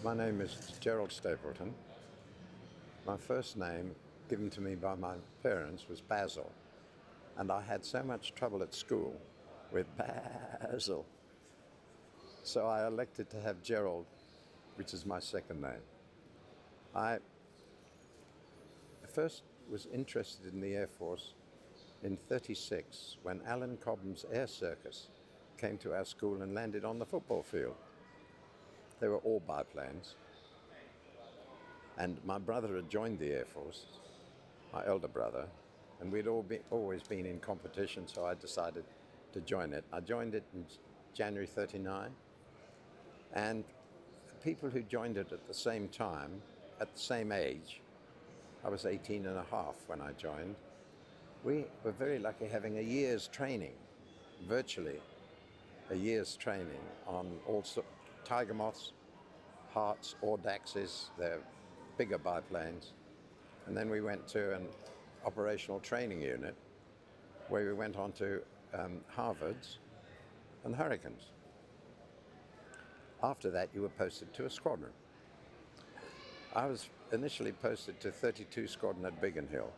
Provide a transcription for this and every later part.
My name is Gerald Stapleton. My first name, given to me by my parents, was Basil, and I had so much trouble at school with Basil, so I elected to have Gerald, which is my second name. I first was interested in the Air Force in '36 when Alan Cobham's Air Circus came to our school and landed on the football field. They were all biplanes. And my brother had joined the Air Force, my elder brother, and we'd always been in competition, so I decided to join it. I joined it in January '39, and the people who joined it at the same time, at the same age, I was 18 and a half when I joined, we were very lucky having a year's training, virtually a year's training on all Tiger Moths, Hearts, or Daxes. They're bigger biplanes. And then we went to an operational training unit where we went on to Harvards and Hurricanes. After that, you were posted to a squadron. I was initially posted to 32 Squadron at Biggin Hill,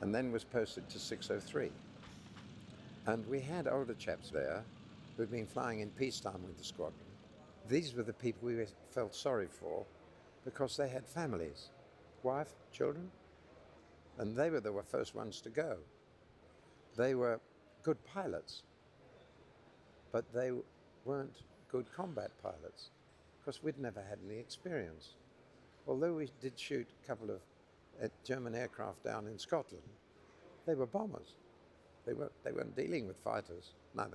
and then was posted to 603. And we had older chaps there who'd been flying in peacetime with the squadron. These were the people we felt sorry for because they had families, wife, children, and they were the first ones to go. They were good pilots, but they weren't good combat pilots because we'd never had any experience. Although we did shoot a couple of German aircraft down in Scotland, they were bombers. They weren't dealing with fighters. No,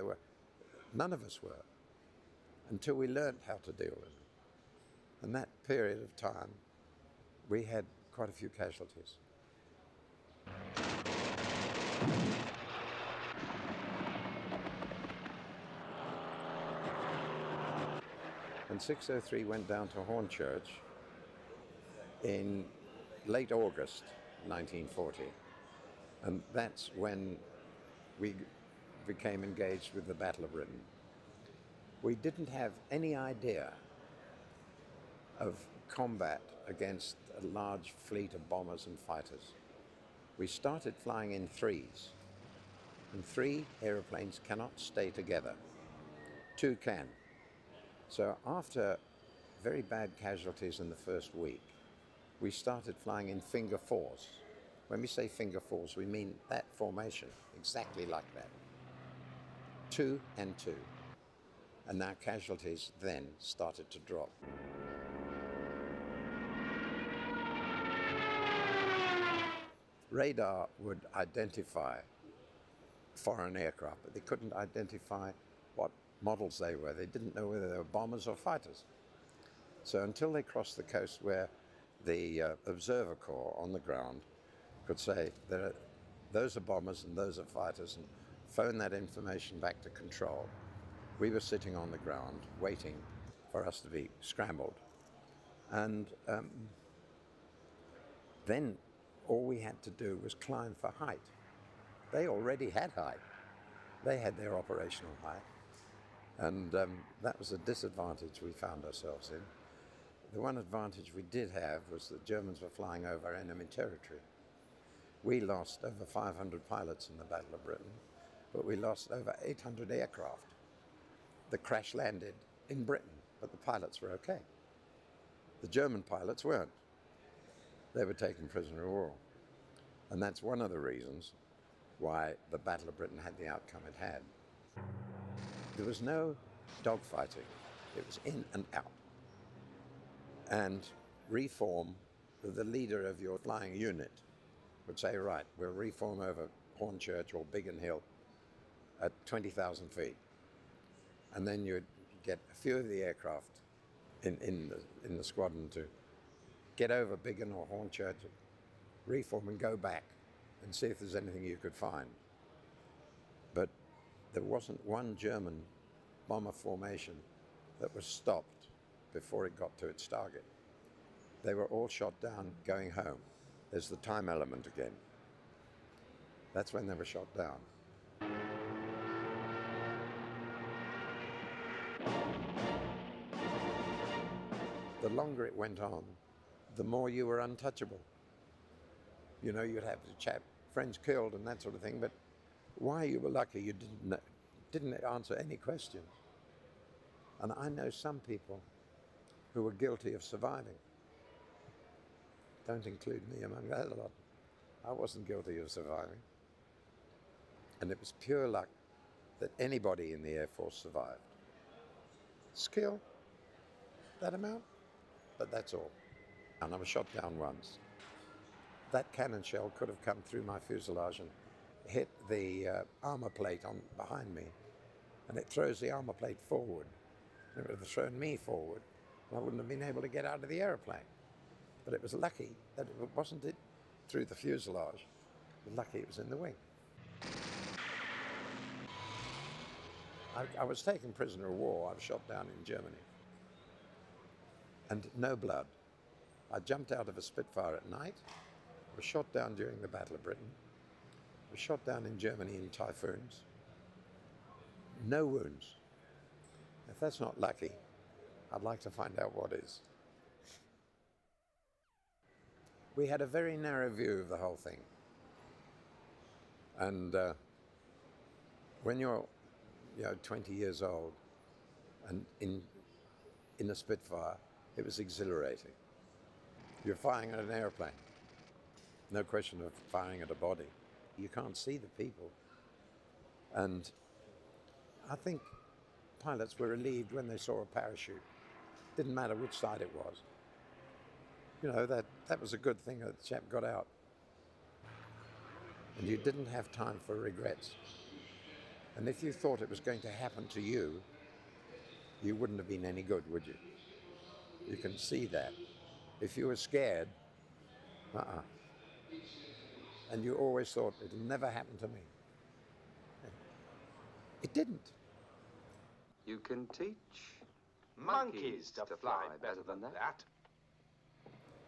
none of us were, until we learned how to deal with them. In that period of time, we had quite a few casualties. And 603 went down to Hornchurch in late August 1940. And that's when we became engaged with the Battle of Britain. We didn't have any idea of combat against a large fleet of bombers and fighters. We started flying in threes, and 3 aeroplanes cannot stay together. 2 can. So after very bad casualties in the first week, we started flying in finger fours. When we say finger fours, we mean that formation, exactly like that. 2 and 2. And our casualties then started to drop. Radar would identify foreign aircraft, but they couldn't identify what models they were. They didn't know whether they were bombers or fighters. So until they crossed the coast where the observer corps on the ground could say, those are bombers and those are fighters, and phone that information back to control, we were sitting on the ground waiting for us to be scrambled. And then all we had to do was climb for height. They already had height. They had their operational height. And that was a disadvantage we found ourselves in. The one advantage we did have was that Germans were flying over enemy territory. We lost over 500 pilots in the Battle of Britain, but we lost over 800 aircraft. The crash landed in Britain, but the pilots were okay. The German pilots weren't. They were taken prisoner of war. And that's one of the reasons why the Battle of Britain had the outcome it had. There was no dogfighting. It was in and out. And reform, the leader of your flying unit would say, right, we'll reform over Hornchurch or Biggin Hill at 20,000 feet. And then you'd get a few of the aircraft in the squadron to get over Biggin or Hornchurch, reform and go back and see if there's anything you could find. But there wasn't one German bomber formation that was stopped before it got to its target. They were all shot down going home. There's the time element again. That's when they were shot down. the longer it went on, the more you were untouchable. You know, you'd have friends killed and that sort of thing, but why you were lucky you didn't answer any questions. And I know some people who were guilty of surviving. Don't include me among that lot. I wasn't guilty of surviving. And it was pure luck that anybody in the Air Force survived. Skill, that amount, but that's all. And I was shot down once. That cannon shell could have come through my fuselage and hit the armor plate on behind me, and it throws the armor plate forward. It would have thrown me forward, and I wouldn't have been able to get out of the aeroplane. But it was lucky that it wasn't through the fuselage. It was lucky it was in the wing. I was taken prisoner of war. I was shot down in Germany. And no blood. I jumped out of a Spitfire at night, was shot down during the Battle of Britain, was shot down in Germany in typhoons. No wounds. If that's not lucky, I'd like to find out what is. We had a very narrow view of the whole thing. And when you're 20 years old and in a Spitfire, it was exhilarating. You're firing at an airplane. No question of firing at a body. You can't see the people. And I think pilots were relieved when they saw a parachute. Didn't matter which side it was. You know, that was a good thing that the chap got out. And you didn't have time for regrets. And if you thought it was going to happen to you, you wouldn't have been any good, would you? You can see that. If you were scared, and you always thought, it'll never happen to me. It didn't. You can teach monkeys to fly better than that.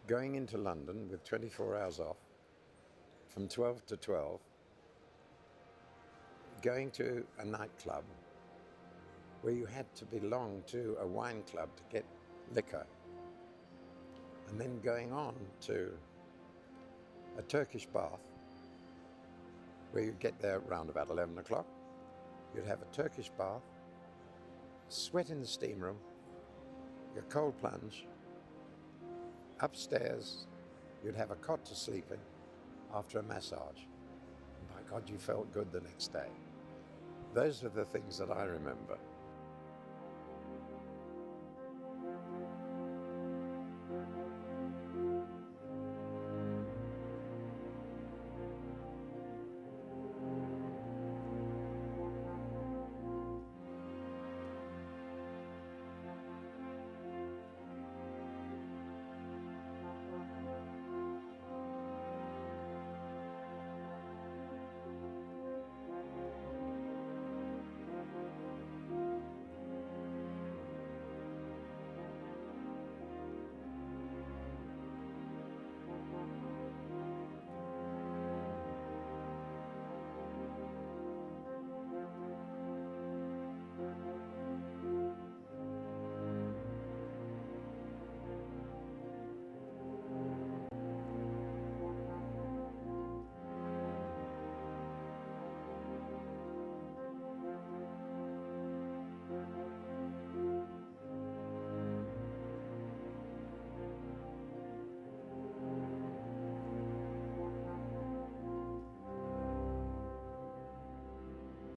Going into London with 24 hours off, from 12 to 12, going to a nightclub where you had to belong to a wine club to get liquor, and then going on to a Turkish bath where you'd get there around about 11 o'clock. You'd have a Turkish bath, sweat in the steam room, your cold plunge. Upstairs, you'd have a cot to sleep in after a massage. And by God, you felt good the next day. Those are the things that I remember.